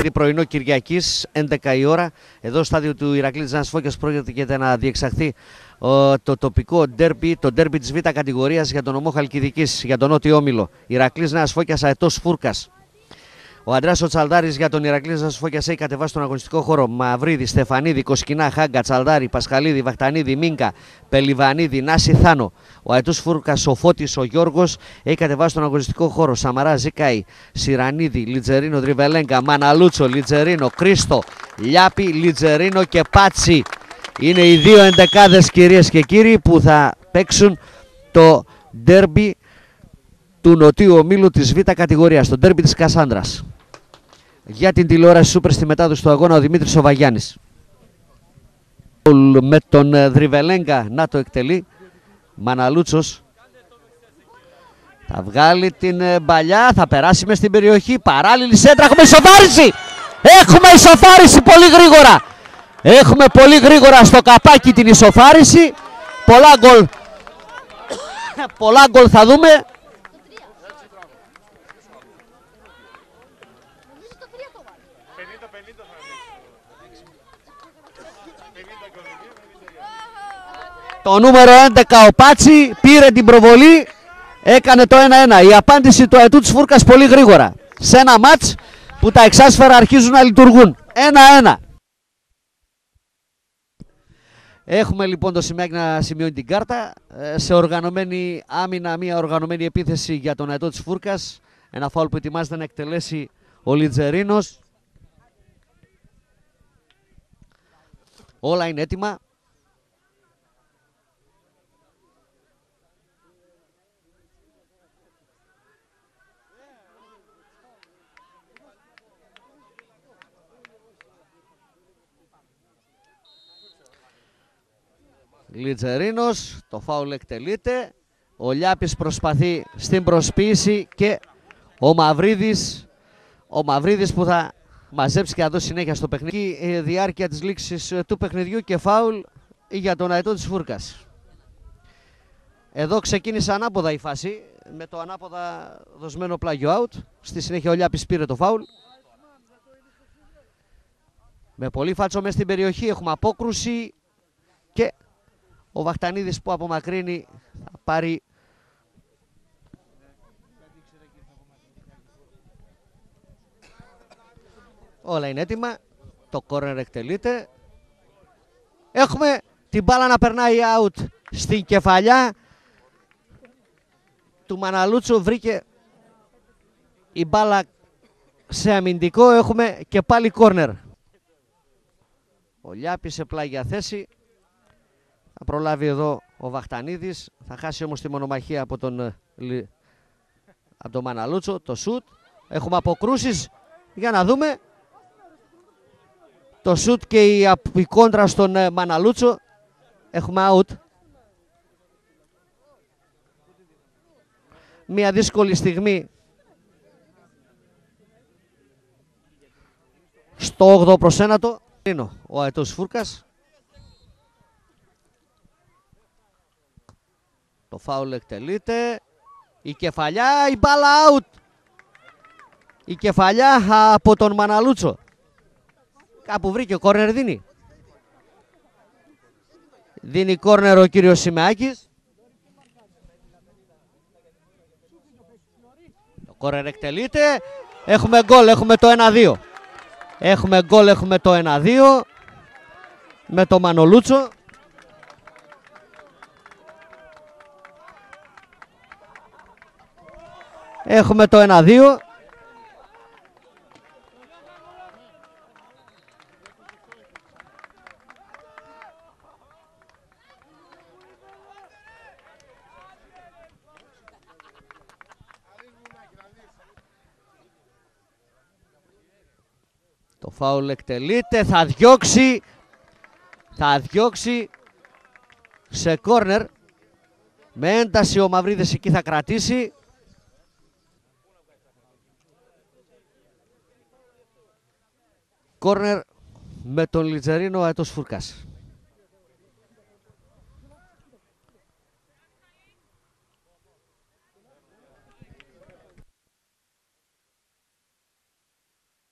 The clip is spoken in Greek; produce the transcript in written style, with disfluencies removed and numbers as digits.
παιχνίδι πρωινό Κυριακής, 11 η ώρα. Εδώ στο στάδιο του Ηρακλή της Νέας Φώκιας πρόκειται να διεξαχθεί το τοπικό ντέρμπι, το ντέρμπι της Β' κατηγορίας για τον ομό Χαλκιδικής, για τον Νότιο Όμιλο. Ηρακλής Νέας Φώκιας, Αετός Φούρκας. Ο Ανδρέας ο Τσαλδάρης για τον Ηρακλή Νέας Φώκιας έχει κατεβάσει τον αγωνιστικό χώρο. Μαυρίδη, Στεφανίδη, Κοσκινά, Χάγκα, Τσαλδάρη, Πασχαλίδη, Βαχτανίδη, Μίνκα, Πελιβανίδη, Νάση Θάνο. Ο Αετούς Φούρκας, ο Φώτης, ο Γιώργος έχει κατεβάσει τον αγωνιστικό χώρο. Σαμαρά, Ζικάη, Σιρανίδη, Λιτζερίνο, Δριβελέγκα, Μαναλούτσο, Λιτζερίνο, Κρίστο, Λιάπη, Λιτζερίνο και Πάτσι. Είναι οι δύο εντεκάδες, κυρίες και κύριοι, που θα παίξουν το ντέρμπι του Νοτιού Ομίλου της Β' κατηγορίας, το ντέρμπι της Κασάνδρας. Για την τηλεόραση Σούπερ στη μετάδοση του αγώνα ο Δημήτρης ο Βαγιάννης. Με τον Δριβελέγκα να το εκτελεί. Μαναλούτσος θα βγάλει την μπαλιά, θα περάσει μες στην περιοχή. Παράλληλη σέντρα, έχουμε ισοφάριση! Έχουμε ισοφάριση πολύ γρήγορα! Έχουμε πολύ γρήγορα στο καπάκι την ισοφάριση. Πολλά γκολ θα δούμε. Το νούμερο 11 ο Πάτσι πήρε την προβολή, έκανε το 1-1. Η απάντηση του Αετού της Φούρκας πολύ γρήγορα. Σε ένα μάτς που τα εξάσφαιρα αρχίζουν να λειτουργούν. 1-1. Έχουμε λοιπόν το σημαίακι να σημειώνει την κάρτα. Σε οργανωμένη άμυνα, μια οργανωμένη επίθεση για τον Αετό της Φούρκας. Ένα φάουλ που ετοιμάζεται να εκτελέσει ο Λιτζερίνος. Όλα είναι έτοιμα. Λιτζερίνος, το φάουλ εκτελείται. Ο Λιάπης προσπαθεί στην προσποίηση και ο Μαυρίδης που θα μαζέψει και θα δώσει συνέχεια στο παιχνίδι. Η διάρκεια της λήξης του παιχνιδιού και φάουλ για τον Αετό της Φούρκας. Εδώ ξεκίνησε ανάποδα η φάση με το ανάποδα δοσμένο πλάγιο out. Στη συνέχεια ο Λιάπης πήρε το φάουλ. Με πολύ φάτσο μέσα στην περιοχή έχουμε απόκρουση και ο Βαχτανίδης που απομακρύνει θα πάρει όλα είναι έτοιμα. Το κόρνερ εκτελείται. Έχουμε την μπάλα να περνάει out στην κεφαλιά του Μαναλούτσο. Βρήκε η μπάλα σε αμυντικό. Έχουμε και πάλι κόρνερ. Ο Λιάπης σε πλάγια θέση. Θα προλάβει εδώ ο Βαχτανίδης. Θα χάσει όμως τη μονομαχία από τον Μαναλούτσο. Το σουτ. Έχουμε αποκρούσεις. Για να δούμε. Το σουτ και η κόντρα στον Μαναλούτσο. Έχουμε out. Μια δύσκολη στιγμή στο 8ο προς 1. Ο Αετός Φούρκας. Το φάουλ εκτελείται. Η κεφαλιά, η μπάλα out. Η κεφαλιά από τον Μαναλούτσο. Κάπου βρήκε ο κόρνερ, δίνει. Δίνει κόρνερ ο κύριος Σημεάκης. Το κόρνερ εκτελείται. Έχουμε γκολ, έχουμε το 1-2. Έχουμε γκολ, έχουμε το 1-2. Με το Μανολούτσο. Έχουμε το 1-2. Το φάουλ εκτελείται, θα διώξει σε κόρνερ. Με ένταση ο Μαυρίδης εκεί θα κρατήσει. Κόρνερ με τον Λιτζερίνο, Αετός Φούρκας.